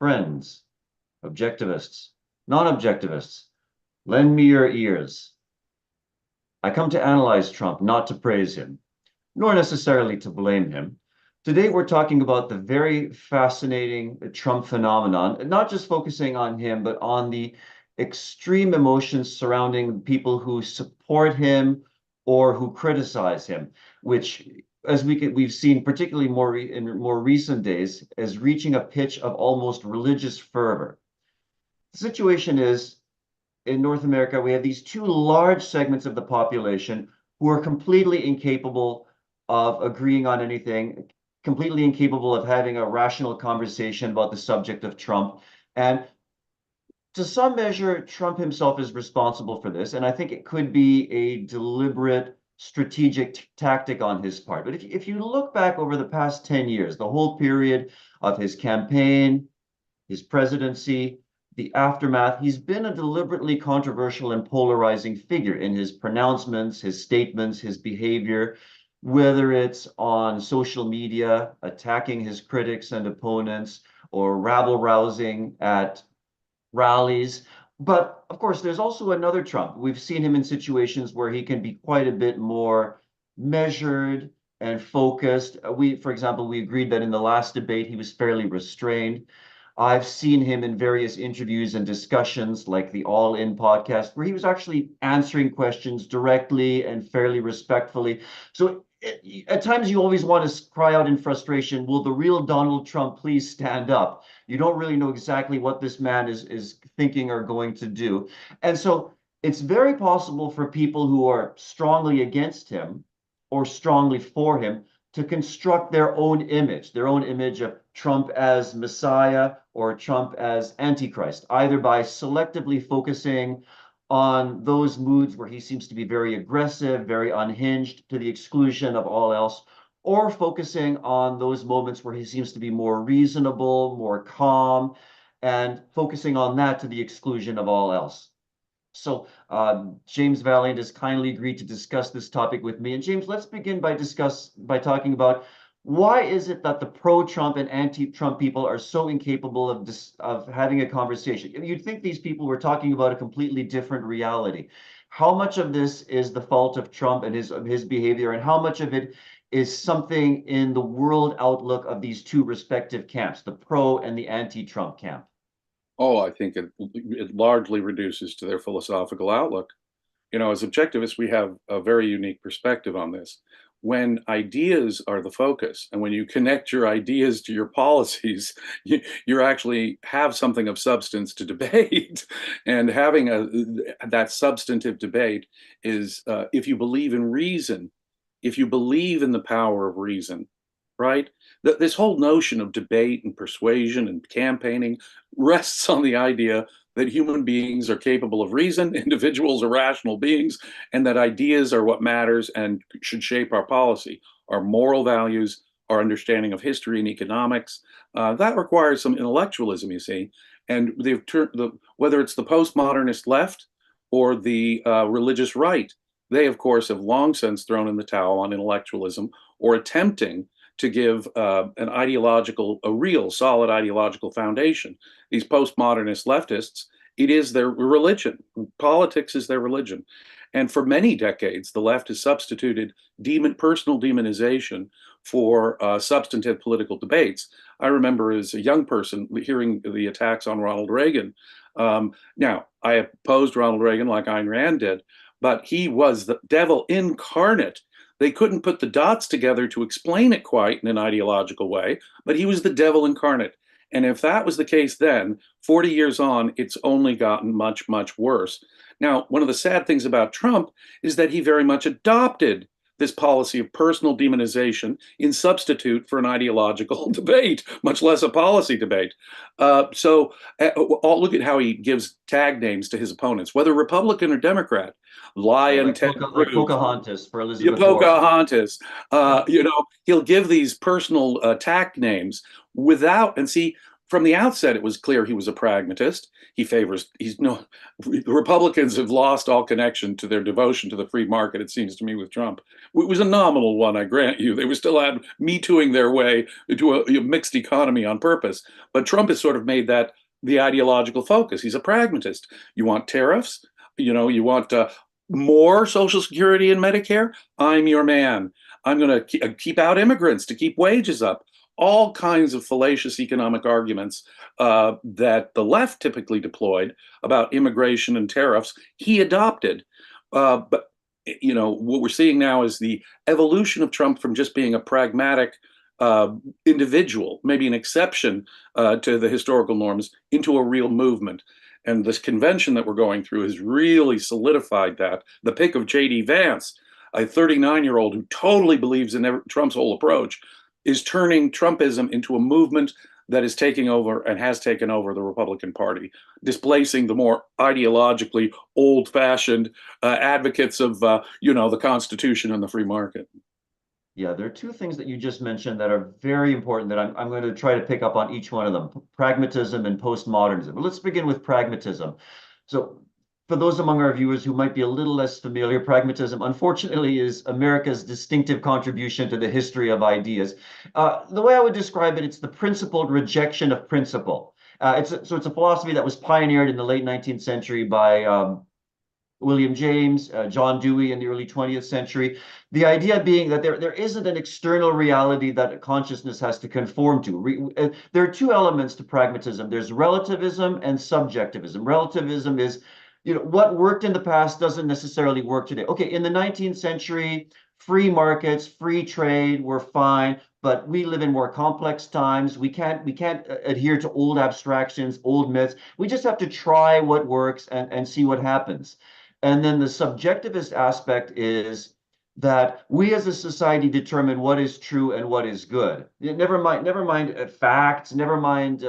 friends, objectivists, non-objectivists, lend me your ears. I come to analyze Trump, not to praise him, nor necessarily to blame him. Today, we're talking about the very fascinating Trump phenomenon, not just focusing on him, but on the extreme emotions surrounding people who support him or who criticize him, which, as we've seen, particularly in more recent days, is reaching a pitch of almost religious fervor. The situation is in North America, we have these two large segments of the population who are completely incapable of agreeing on anything, completely incapable of having a rational conversation about the subject of Trump. And to some measure, Trump himself is responsible for this. And I think it could be a deliberate strategic tactic on his part. But if you look back over the past 10 years, the whole period of his campaign, his presidency, the aftermath, he's been a deliberately controversial and polarizing figure in his pronouncements, his statements, his behavior, whether it's on social media, attacking his critics and opponents, or rabble-rousing at rallies. But of course, there's also another Trump. We've seen him in situations where he can be quite a bit more measured and focused. For example, we agreed that in the last debate, he was fairly restrained. I've seen him in various interviews and discussions like the All In podcast, where he was actually answering questions directly and fairly respectfully. So at times you always want to cry out in frustration, will the real Donald Trump please stand up? You don't really know exactly what this man is thinking or going to do. And so it's very possible for people who are strongly against him or strongly for him to construct their own image of Trump as Messiah or Trump as Antichrist, either by selectively focusing on those moods where he seems to be very aggressive, very unhinged, to the exclusion of all else, or focusing on those moments where he seems to be more reasonable, more calm, and focusing on that to the exclusion of all else. So James Valliant has kindly agreed to discuss this topic with me. And James, let's begin by talking about why is it that the pro-Trump and anti-Trump people are so incapable of having a conversation? You'd think these people were talking about a completely different reality. How much of this is the fault of Trump and his behavior, and how much of it is something in the world outlook of these two respective camps, the pro and the anti-Trump camp? Oh, I think it largely reduces to their philosophical outlook. You know, as objectivists, we have a very unique perspective on this. When ideas are the focus, and when you connect your ideas to your policies, you actually have something of substance to debate. And having that substantive debate is, if you believe in reason, if you believe in the power of reason, right? This whole notion of debate and persuasion and campaigning rests on the idea that human beings are capable of reason, individuals are rational beings, and that ideas are what matters and should shape our policy, our moral values, our understanding of history and economics. That requires some intellectualism, you see. And whether it's the postmodernist left or the religious right, they, of course, have long since thrown in the towel on intellectualism or attempting to give a real solid ideological foundation. These postmodernist leftists, it is their religion. Politics is their religion. And for many decades, the left has substituted personal demonization for substantive political debates. I remember as a young person hearing the attacks on Ronald Reagan. Now, I opposed Ronald Reagan like Ayn Rand did, but he was the devil incarnate. They couldn't put the dots together to explain it quite in an ideological way, but he was the devil incarnate. And if that was the case then, 40 years on, it's only gotten much, much worse. Now, one of the sad things about Trump is that he very much adopted this policy of personal demonization in substitute for an ideological debate, much less a policy debate. Look at how he gives tag names to his opponents, whether Republican or Democrat. Lion, like Pocahontas for Elizabeth Pocahontas. You know, he'll give these personal attack names without, and see, from the outset, it was clear he was a pragmatist. The Republicans have lost all connection to their devotion to the free market, it seems to me, with Trump. It was a nominal one, I grant you. They were still Me Tooing their way into a mixed economy on purpose. But Trump has sort of made that the ideological focus. He's a pragmatist. You want tariffs? You want more Social Security and Medicare? I'm your man. I'm going to keep out immigrants to keep wages up. All kinds of fallacious economic arguments that the left typically deployed about immigration and tariffs, he adopted. But what we're seeing now is the evolution of Trump from just being a pragmatic individual, maybe an exception to the historical norms, into a real movement. And this convention that we're going through has really solidified that. The pick of J.D. Vance, a 39-year-old who totally believes in Trump's whole approach, is turning Trumpism into a movement that is taking over and has taken over the Republican Party, displacing the more ideologically old-fashioned advocates of, the Constitution and the free market. Yeah, there are two things that you just mentioned that are very important that I'm going to try to pick up on each one of them, pragmatism and postmodernism. But let's begin with pragmatism. So for those among our viewers who might be a little less familiar, pragmatism, unfortunately, is America's distinctive contribution to the history of ideas. The way I would describe it, it's the principled rejection of principle. It's a philosophy that was pioneered in the late 19th century by William James, John Dewey in the early 20th century. The idea being that there isn't an external reality that consciousness has to conform to. There are two elements to pragmatism. There's relativism and subjectivism. Relativism is, what worked in the past doesn't necessarily work today. Okay, in the 19th century, free markets, free trade were fine, but we live in more complex times. We can't adhere to old abstractions, old myths. We just have to try what works and see what happens. And then the subjectivist aspect is that we as a society determine what is true and what is good. Never mind facts, never mind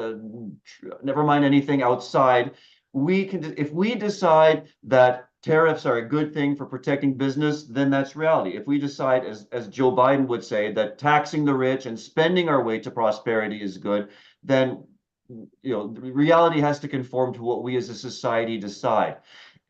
anything outside. If we decide that tariffs are a good thing for protecting business, then that's reality. If we decide, as Joe Biden would say, that taxing the rich and spending our way to prosperity is good, then reality has to conform to what we as a society decide.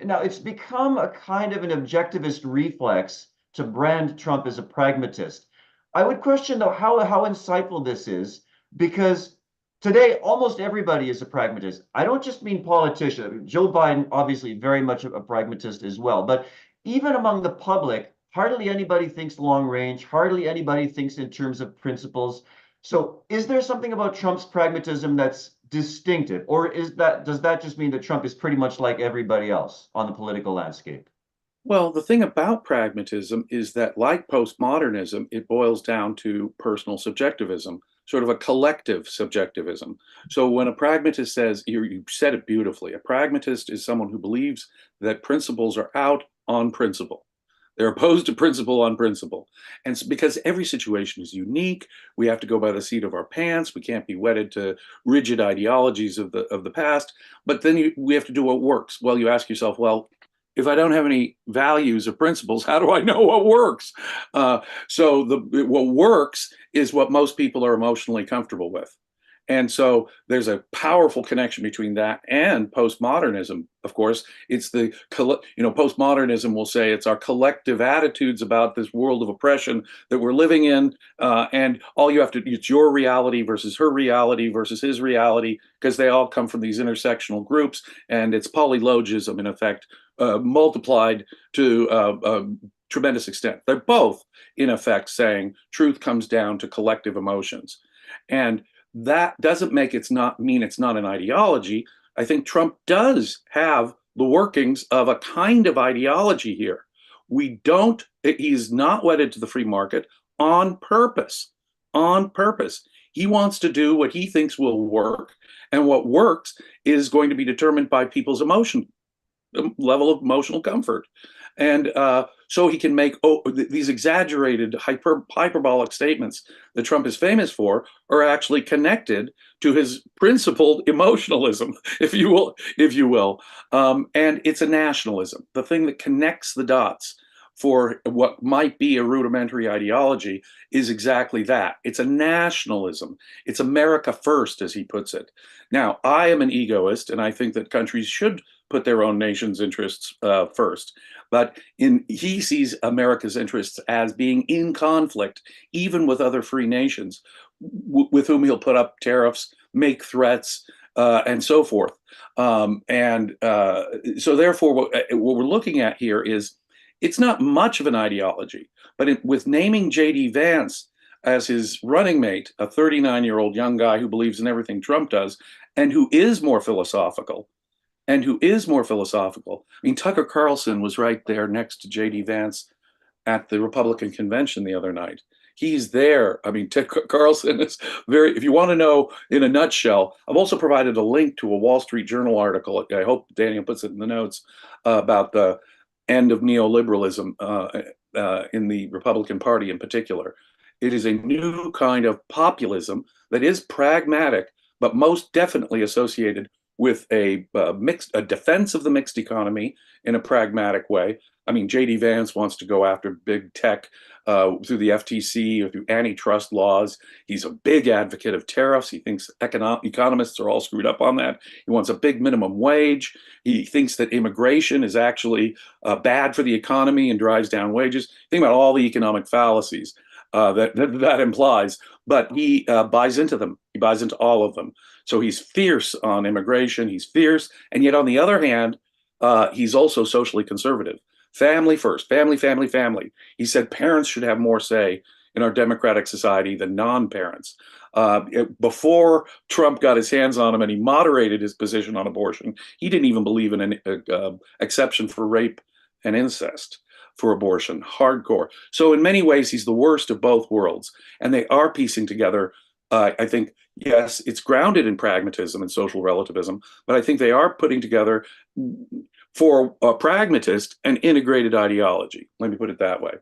Now, it's become a kind of an objectivist reflex to brand Trump as a pragmatist. I would question, though, how insightful this is, because today, almost everybody is a pragmatist. I don't just mean politicians. Joe Biden, obviously, very much a pragmatist as well. But even among the public, hardly anybody thinks long range. Hardly anybody thinks in terms of principles. So is there something about Trump's pragmatism that's distinctive? Or does that just mean that Trump is pretty much like everybody else on the political landscape? Well, the thing about pragmatism is that, like postmodernism, it boils down to personal subjectivism, sort of a collective subjectivism. So when a pragmatist says, you said it beautifully, a pragmatist is someone who believes that principles are out on principle. They're opposed to principle on principle. And because every situation is unique, we have to go by the seat of our pants. We can't be wedded to rigid ideologies of the past. But then we have to do what works. Well, you ask yourself, well, if I don't have any values or principles, how do I know what works? So what works is what most people are emotionally comfortable with. And so there's a powerful connection between that and postmodernism. Of course, it's postmodernism will say it's our collective attitudes about this world of oppression that we're living in. And all you have to, it's your reality versus her reality versus his reality, because they all come from these intersectional groups. And it's polylogism, in effect, multiplied to a tremendous extent. They're both, in effect, saying truth comes down to collective emotions. And that doesn't mean it's not an ideology. I think Trump does have the workings of a kind of ideology here. He's not wedded to the free market on purpose. On purpose. He wants to do what he thinks will work, and what works is going to be determined by people's level of emotional comfort. And so he can make these exaggerated hyperbolic statements that Trump is famous for are actually connected to his principled emotionalism, if you will. And it's a nationalism, the thing that connects the dots. for what might be a rudimentary ideology is exactly that. It's a nationalism. It's America first, as he puts it. Now, I am an egoist, and I think that countries should put their own nation's interests first. But he sees America's interests as being in conflict, even with other free nations, with whom he'll put up tariffs, make threats, and so forth. So therefore, what we're looking at here is it's not much of an ideology, but with naming J.D. Vance as his running mate, a 39-year-old young guy who believes in everything Trump does, and who is more philosophical, I mean, Tucker Carlson was right there next to J.D. Vance at the Republican convention the other night. He's there. I mean, Carlson is very, if you want to know in a nutshell, I've also provided a link to a Wall Street Journal article. I hope Daniel puts it in the notes about the end of neoliberalism in the Republican Party in particular. It is a new kind of populism that is pragmatic, but most definitely associated with a defense of the mixed economy in a pragmatic way. I mean, J.D. Vance wants to go after big tech through the FTC or through antitrust laws. He's a big advocate of tariffs. He thinks economists are all screwed up on that. He wants a big minimum wage. He thinks that immigration is actually bad for the economy and drives down wages. Think about all the economic fallacies that implies, but he buys into them. He buys into all of them. So he's fierce on immigration. He's fierce. And yet, on the other hand, he's also socially conservative. Family first, family, family, family. He said parents should have more say in our democratic society than non-parents. Before Trump got his hands on him and he moderated his position on abortion, he didn't even believe in an exception for rape and incest for abortion, hardcore. So in many ways, he's the worst of both worlds. And they are piecing together, I think, yes, it's grounded in pragmatism and social relativism, but I think they are putting together, for a pragmatist, an integrated ideology. Let me put it that way.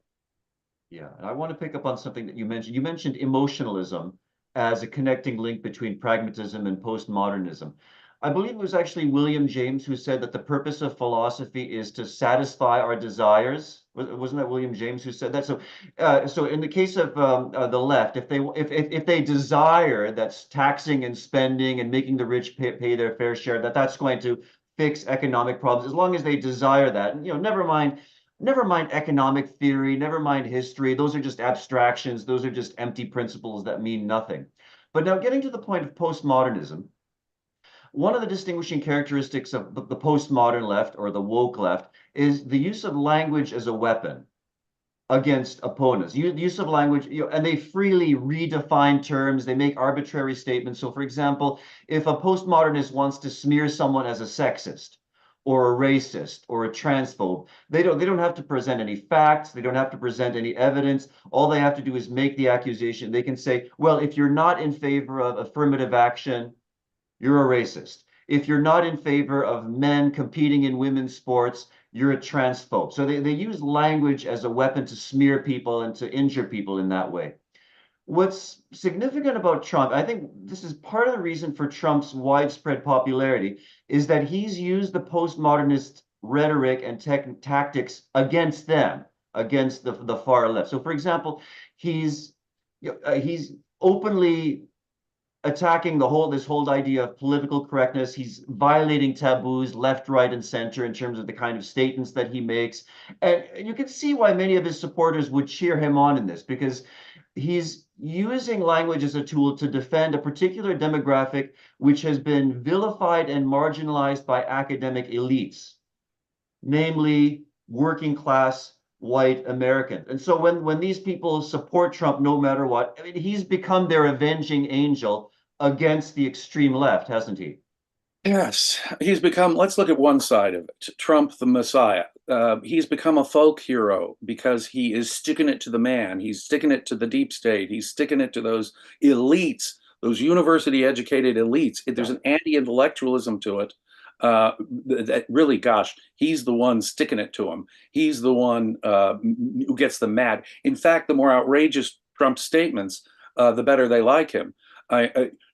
Yeah, and I want to pick up on something that you mentioned. You mentioned emotionalism as a connecting link between pragmatism and postmodernism. I believe it was actually William James who said that the purpose of philosophy is to satisfy our desires. Wasn't that William James who said that? So in the case of the left, if they desire that's taxing and spending and making the rich pay their fair share, that's going to fix economic problems, as long as they desire that. And never mind economic theory, never mind history. Those are just abstractions. Those are just empty principles that mean nothing. But now, getting to the point of postmodernism, one of the distinguishing characteristics of the postmodern left, or the woke left, is the use of language as a weapon against opponents. The use of language, and they freely redefine terms. They make arbitrary statements. So, for example, if a postmodernist wants to smear someone as a sexist or a racist or a transphobe, they don't have to present any facts. They don't have to present any evidence. All they have to do is make the accusation. They can say, well, if you're not in favor of affirmative action, you're a racist. If you're not in favor of men competing in women's sports, you're a transphobe. So they use language as a weapon to smear people and to injure people in that way. What's significant about Trump, I think this is part of the reason for Trump's widespread popularity, is that he's used the postmodernist rhetoric and tactics against them, against the far left. So, for example, he's openly attacking this whole idea of political correctness. He's violating taboos left, right, and center in terms of the kind of statements that he makes. And you can see why many of his supporters would cheer him on in this, because he's using language as a tool to defend a particular demographic which has been vilified and marginalized by academic elites, namely working class white Americans. And so when these people support Trump no matter what, I mean, he's become their avenging angel against the extreme left, hasn't he? Yes, he's become, let's look at one side of it. Trump, the Messiah. He's become a folk hero because he is sticking it to the man. He's sticking it to the deep state. He's sticking it to those elites, those university educated elites. There's an anti-intellectualism to it. That really, gosh, he's the one sticking it to him. He's the one who gets them mad. In fact, the more outrageous Trump's statements, the better they like him.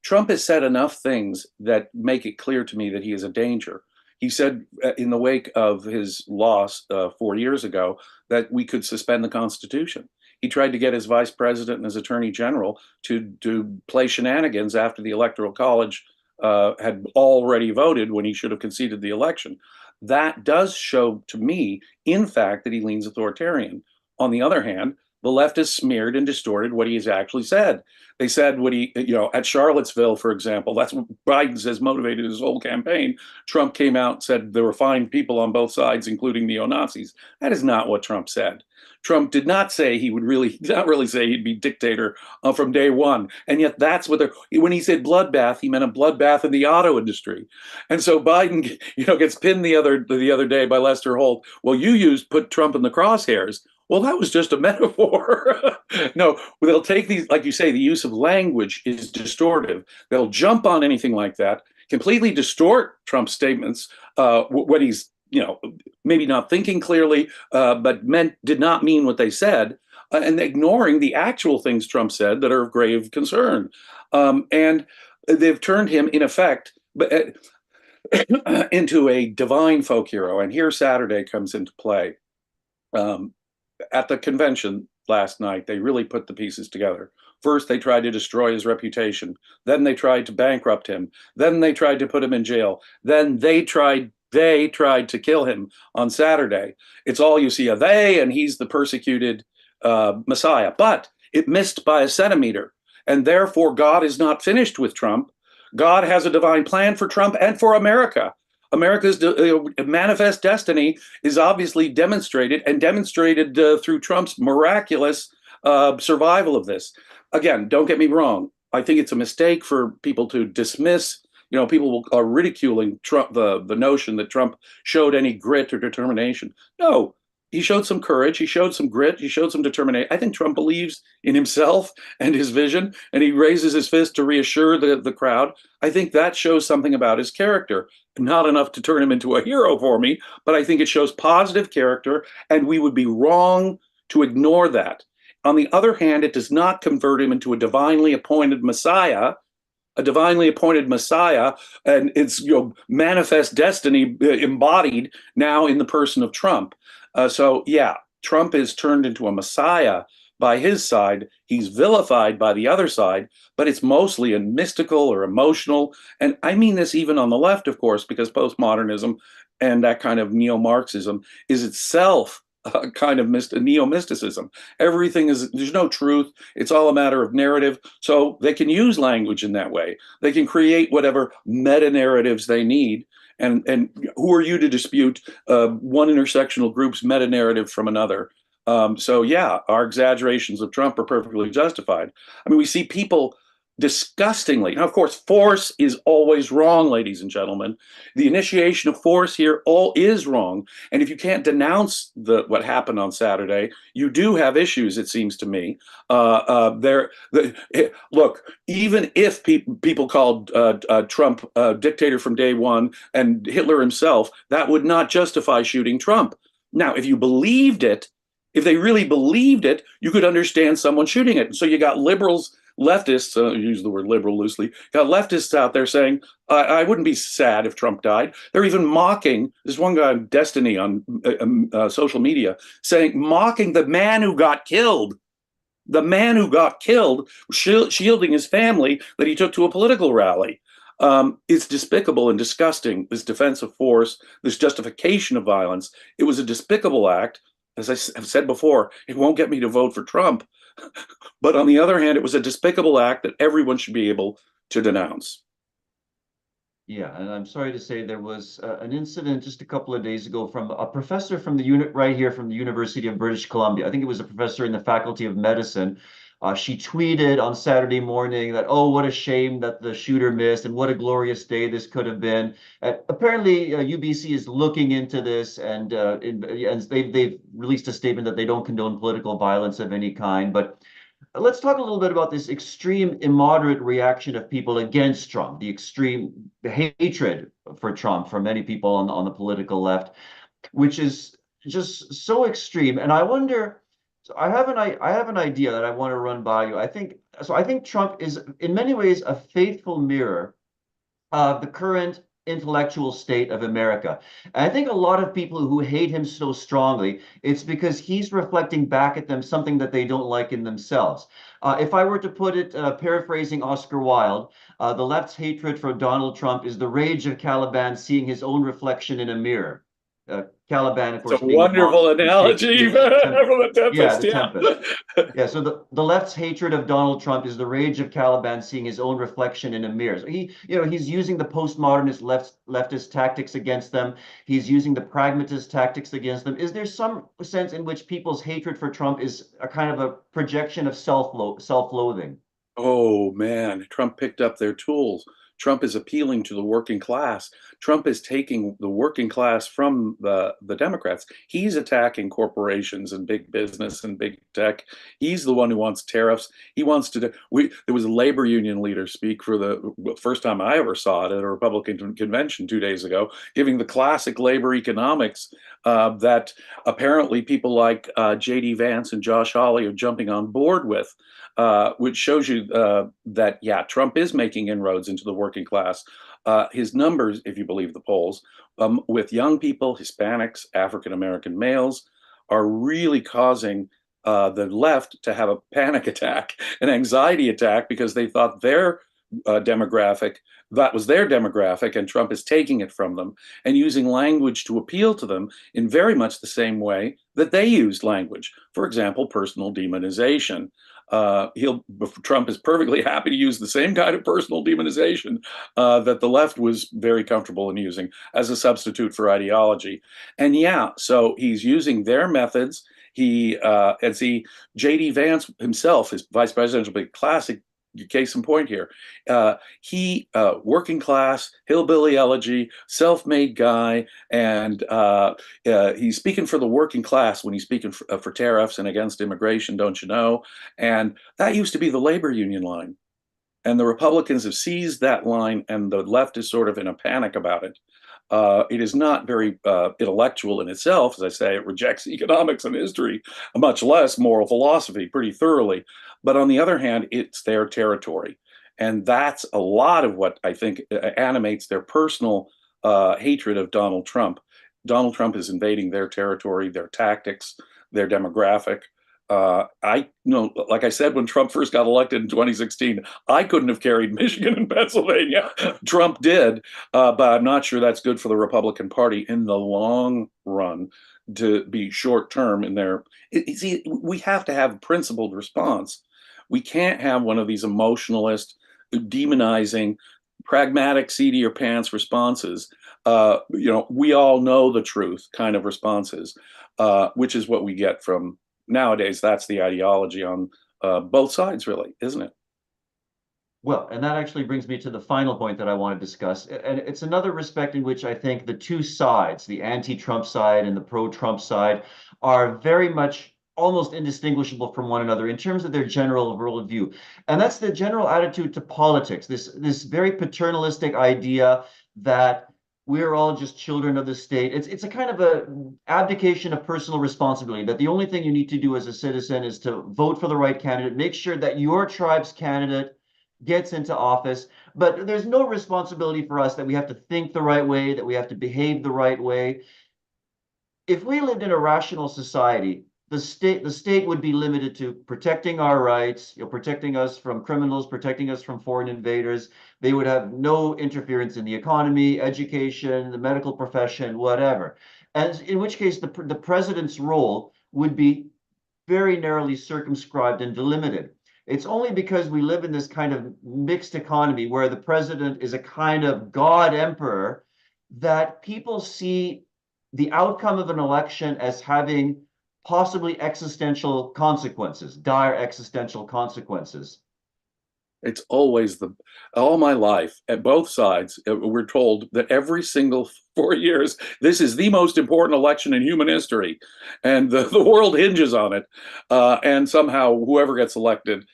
Trump has said enough things that make it clear to me that he is a danger. He said in the wake of his loss 4 years ago that we could suspend the Constitution. He tried to get his vice president and his attorney general to play shenanigans after the Electoral College had already voted when he should have conceded the election. That does show to me, in fact, that he leans authoritarian. On the other hand, the left has smeared and distorted what he has actually said. They said what he, at Charlottesville, for example, that's what Biden says motivated his whole campaign. Trump came out and said there were fine people on both sides, including neo-Nazis. That is not what Trump said. Trump did not say he did not really say he'd be dictator from day one. And yet that's what when he said bloodbath, he meant a bloodbath in the auto industry. And so Biden, gets pinned the other day by Lester Holt. Well, you put Trump in the crosshairs. Well, that was just a metaphor. No, they'll take these, like you say, the use of language is distortive. They'll jump on anything like that, completely distort Trump's statements when he's, maybe not thinking clearly, but did not mean what they said, and ignoring the actual things Trump said that are of grave concern. And they've turned him, in effect, into a divine folk hero. And here Saturday comes into play. At the convention last night, they really put the pieces together. First, they tried to destroy his reputation. Then they tried to bankrupt him. Then they tried to put him in jail. Then they tried to kill him on Saturday. It's all you see of they, and he's the persecuted Messiah. But it missed by a centimeter. And therefore, God is not finished with Trump. God has a divine plan for Trump and for America. America's manifest destiny is obviously demonstrated through Trump's miraculous survival of this. Again, don't get me wrong. I think it's a mistake for people to dismiss. People are ridiculing Trump, the notion that Trump showed any grit or determination. No, he showed some courage. He showed some grit. He showed some determination. I think Trump believes in himself and his vision, and he raises his fist to reassure the crowd. I think that shows something about his character. Not enough to turn him into a hero for me, but I think it shows positive character, and we would be wrong to ignore that. On the other hand, it does not convert him into a divinely appointed Messiah, and it's manifest destiny embodied now in the person of Trump. So yeah, Trump is turned into a Messiah by his side. He's vilified by the other side, but it's mostly a mystical or emotional. And I mean this even on the left, of course, because postmodernism and that kind of neo-Marxism is itself a kind of neo-mysticism. There's no truth. It's all a matter of narrative. So they can use language in that way. They can create whatever meta-narratives they need. And who are you to dispute one intersectional group's meta-narrative from another? So yeah, our exaggerations of Trump are perfectly justified. I mean, we see people disgustingly. Now, of course, force is always wrong, ladies and gentlemen. The initiation of force here all is wrong. And if you can't denounce what happened on Saturday, you do have issues, it seems to me. Look, even if people called Trump dictator from day one and Hitler himself, that would not justify shooting Trump. Now, if you believed it, if they really believed it, you could understand someone shooting it. So you got liberals, leftists, use the word liberal loosely, got leftists out there saying, I wouldn't be sad if Trump died. They're even mocking, there's one guy on Destiny on social media, mocking the man who got killed. The man who got killed, shielding his family that he took to a political rally. It's despicable and disgusting, this defense of force, this justification of violence. It was a despicable act. As I have said before, it won't get me to vote for Trump. But on the other hand, it was a despicable act that everyone should be able to denounce. Yeah, and I'm sorry to say there was an incident just a couple of days ago from a professor from the unit right here from the University of British Columbia. I think it was a professor in the Faculty of Medicine. She tweeted on Saturday morning that, oh, what a shame that the shooter missed and what a glorious day this could have been. Apparently, UBC is looking into this and they've released a statement that they don't condone political violence of any kind. But let's talk a little bit about this extreme, immoderate reaction of people against Trump, the extreme hatred for Trump from many people on the political left, which is just so extreme. And I wonder, so I have an idea that I want to run by you. I think Trump is in many ways a faithful mirror of the current intellectual state of America. And I think a lot of people who hate him so strongly, it's because he's reflecting back at them something that they don't like in themselves. If I were to put it, paraphrasing Oscar Wilde, the left's hatred for Donald Trump is the rage of Caliban seeing his own reflection in a mirror. Caliban, of It's course, a being the wonderful monster from analogy Shakespeare's from Tempest. the Yeah, Tempest. the Yeah. Tempest. Yeah, so the left's hatred of Donald Trump is the rage of Caliban seeing his own reflection in a mirror. So he's using the postmodernist leftist tactics against them. He's using the pragmatist tactics against them. Is there some sense in which people's hatred for Trump is a kind of a projection of self-loathing? Oh man, Trump picked up their tools. Trump is appealing to the working class. Trump is taking the working class from the Democrats. He's attacking corporations and big business and big tech. He's the one who wants tariffs. He wants to do, there was a labor union leader speak for the first time I ever saw it at a Republican convention 2 days ago, giving the classic labor economics that apparently people like J.D. Vance and Josh Hawley are jumping on board with. Which shows you that, yeah, Trump is making inroads into the working class. His numbers, if you believe the polls, with young people, Hispanics, African American males, are really causing the left to have a panic attack, an anxiety attack, because they thought their demographic, that was their demographic, and Trump is taking it from them and using language to appeal to them in very much the same way that they used language. For example, personal demonization. Trump is perfectly happy to use the same kind of personal demonization that the left was very comfortable in using as a substitute for ideology. And yeah, so he's using their methods. J.D. Vance himself, his vice presidential big classic case in point here. Working class, hillbilly elegy, self-made guy, and he's speaking for the working class when he's speaking for tariffs and against immigration, don't you know? And that used to be the labor union line. And the Republicans have seized that line, and the left is sort of in a panic about it. It is not very intellectual in itself. As I say, it rejects economics and history, much less moral philosophy, pretty thoroughly. But on the other hand, it's their territory. And that's a lot of what I think animates their personal hatred of Donald Trump. Donald Trump is invading their territory, their tactics, their demographic. Like I said, when Trump first got elected in 2016, I couldn't have carried Michigan and Pennsylvania. Trump did, but I'm not sure that's good for the Republican Party in the long run to be short term in their. See, we have to have a principled response. We can't have one of these emotionalist, demonizing, pragmatic, seat of your pants responses. We all know the truth kind of responses, which is what we get from. Nowadays, that's the ideology on both sides, really, isn't it? Well, and that actually brings me to the final point that I want to discuss. And it's another respect in which I think the two sides, the anti-Trump side and the pro-Trump side, are very much almost indistinguishable from one another in terms of their general worldview. And that's the general attitude to politics, this very paternalistic idea that we're all just children of the state. It's a kind of a abdication of personal responsibility, that the only thing you need to do as a citizen is to vote for the right candidate, make sure that your tribe's candidate gets into office. But there's no responsibility for us that we have to think the right way, that we have to behave the right way. If we lived in a rational society, the state would be limited to protecting our rights, protecting us from criminals, protecting us from foreign invaders. They would have no interference in the economy, education, the medical profession, whatever. And in which case, the president's role would be very narrowly circumscribed and delimited. It's only because we live in this kind of mixed economy where the president is a kind of God emperor that people see the outcome of an election as having possibly existential consequences, dire existential consequences. It's always all my life at both sides, we're told that every single 4 years, this is the most important election in human history, and the world hinges on it. And somehow, whoever gets elected,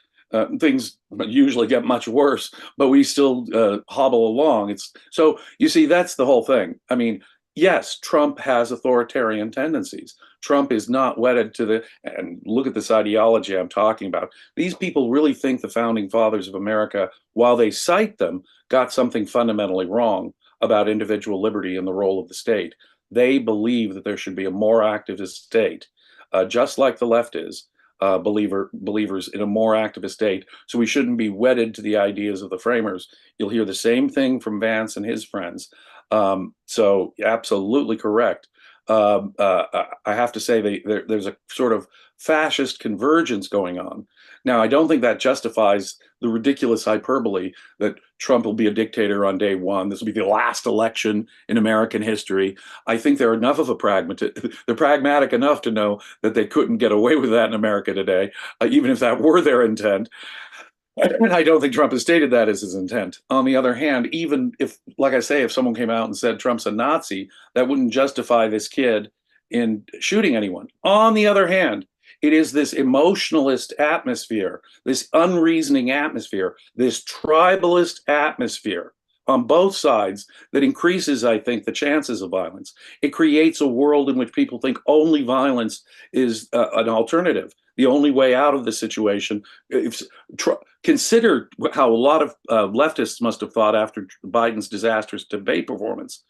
things usually get much worse, but we still hobble along. So you see, that's the whole thing. I mean, yes, Trump has authoritarian tendencies. Trump is not wedded to and look at this ideology I'm talking about. These people really think the founding fathers of America, while they cite them, got something fundamentally wrong. about individual liberty and the role of the state. They believe that there should be a more activist state, just like the left is. Believers in a more activist state. So we shouldn't be wedded to the ideas of the framers. You'll hear the same thing from Vance and his friends. So absolutely correct. I have to say there's a sort of fascist convergence going on. Now, I don't think that justifies the ridiculous hyperbole that Trump will be a dictator on day one. This will be the last election in American history. I think they're enough of a they're pragmatic enough to know that they couldn't get away with that in America today, even if that were their intent. And I don't think Trump has stated that as his intent. On the other hand, even if, like I say, if someone came out and said Trump's a Nazi, that wouldn't justify this kid in shooting anyone. On the other hand, it is this emotionalist atmosphere, this unreasoning atmosphere, this tribalist atmosphere on both sides that increases, I think, the chances of violence. It creates a world in which people think only violence is an alternative, the only way out of the situation. Consider how a lot of leftists must have thought after Biden's disastrous debate performance.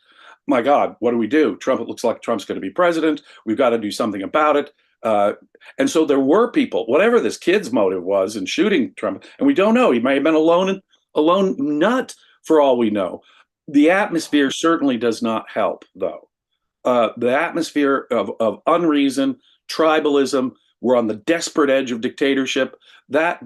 My God, what do we do? Trump, it looks like Trump's going to be president. We've got to do something about it. And so there were people, whatever this kid's motive was in shooting Trump, and we don't know, he may have been a lone nut for all we know. The atmosphere certainly does not help, though. The atmosphere of unreason, tribalism, we're on the desperate edge of dictatorship. That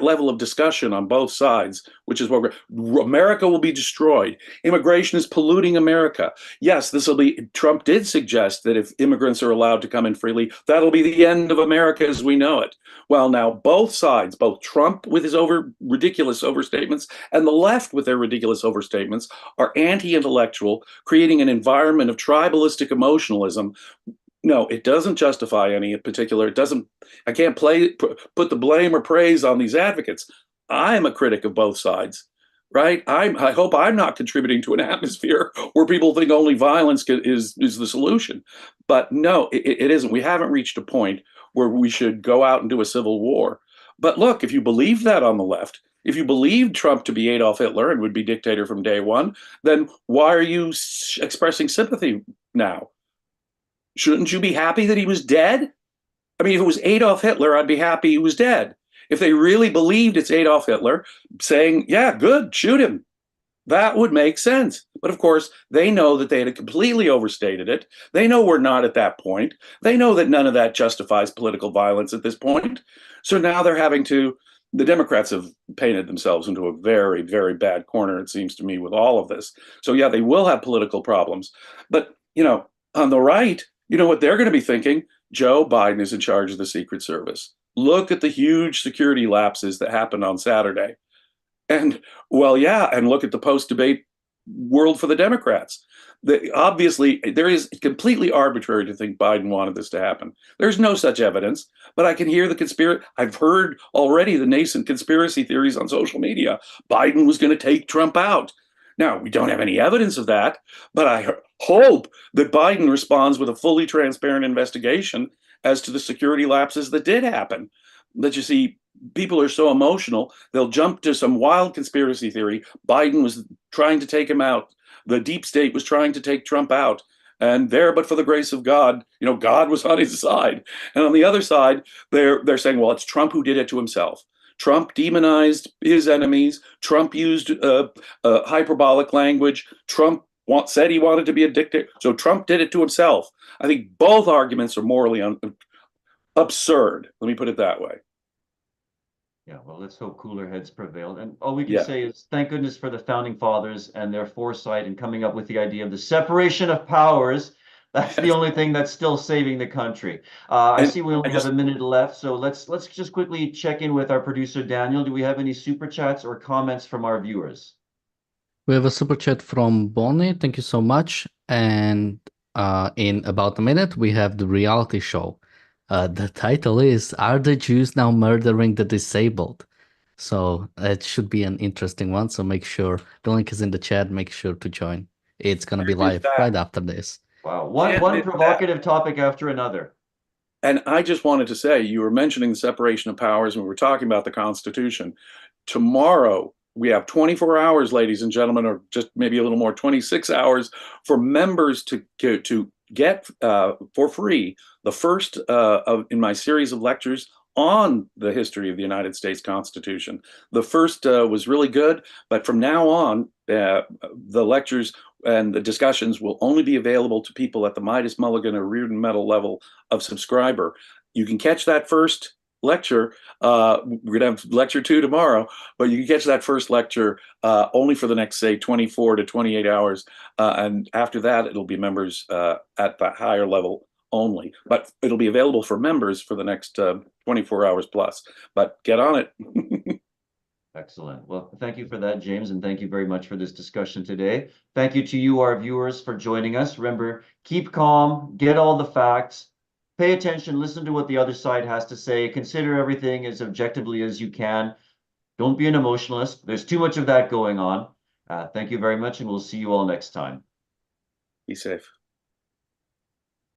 level of discussion on both sides, which is what America will be destroyed. Immigration is polluting America. Yes, this will be. Trump did suggest that if immigrants are allowed to come in freely, that'll be the end of America as we know it. Well, now both sides, both Trump with his ridiculous overstatements and the left with their ridiculous overstatements, are anti-intellectual, creating an environment of tribalistic emotionalism. No, it doesn't justify any particular. It doesn't. I can't put the blame or praise on these advocates. I'm a critic of both sides, right? I hope I'm not contributing to an atmosphere where people think only violence is the solution. But no, it isn't. We haven't reached a point where we should go out and do a civil war. But look, if you believe that on the left, if you believed Trump to be Adolf Hitler and would be dictator from day one, then why are you expressing sympathy now? Shouldn't you be happy that he was dead? I mean, if it was Adolf Hitler, I'd be happy he was dead. If they really believed it's Adolf Hitler, saying, yeah, good, shoot him, that would make sense. But of course, they know that they had completely overstated it. They know we're not at that point. They know that none of that justifies political violence at this point. So now they're having to, the Democrats have painted themselves into a very, very bad corner, it seems to me, with all of this. So yeah, they will have political problems. But, on the right, you know what they're going to be thinking? Joe Biden is in charge of the Secret Service. Look at the huge security lapses that happened on Saturday. And, well, yeah, and look at the post-debate world for the Democrats. Obviously, there is completely arbitrary to think Biden wanted this to happen. There's no such evidence, but I can hear the conspiracy. I've heard already the nascent conspiracy theories on social media. Biden was going to take Trump out. Now, we don't have any evidence of that, but I hope that Biden responds with a fully transparent investigation as to the security lapses that did happen. That you see, people are so emotional, they'll jump to some wild conspiracy theory. Biden was trying to take him out. The deep state was trying to take Trump out. And there, but for the grace of God, God was on his side. And on the other side, they're saying, well, it's Trump who did it to himself. Trump demonized his enemies. Trump used hyperbolic language. Trump said he wanted to be a dictator. So Trump did it to himself. I think both arguments are morally absurd. Let me put it that way. Yeah, well, let's hope cooler heads prevail. And all we can say is thank goodness for the founding fathers and their foresight in coming up with the idea of the separation of powers. That's the only thing that's still saving the country. I see we only have a minute left, so let's just quickly check in with our producer, Daniel. Do we have any super chats or comments from our viewers? We have a super chat from Bonnie. Thank you so much. And in about a minute, we have the reality show. The title is, Are the Jews Now Murdering the Disabled? So it should be an interesting one. So make sure, the link is in the chat. Make sure to join. It's going to be live right after this. Wow, one provocative topic after another. And I just wanted to say, you were mentioning the separation of powers, and we were talking about the Constitution. Tomorrow, we have 24 hours, ladies and gentlemen, or just maybe a little more, 26 hours for members to get for free the first in my series of lectures on the history of the United States Constitution. The first was really good, but from now on, the lectures and the discussions will only be available to people at the Midas Mulligan or Reardon Medal level of subscriber. You can catch that first lecture. We're going to have lecture 2 tomorrow, but you can catch that first lecture only for the next, say, 24 to 28 hours. And after that, it'll be members at the higher level only. But it'll be available for members for the next 24 hours plus. But get on it. Excellent. Well, thank you for that, James, and thank you very much for this discussion today. Thank you to you, our viewers, for joining us. Remember, keep calm, get all the facts, pay attention, listen to what the other side has to say, consider everything as objectively as you can. Don't be an emotionalist. There's too much of that going on. Thank you very much, and we'll see you all next time. Be safe.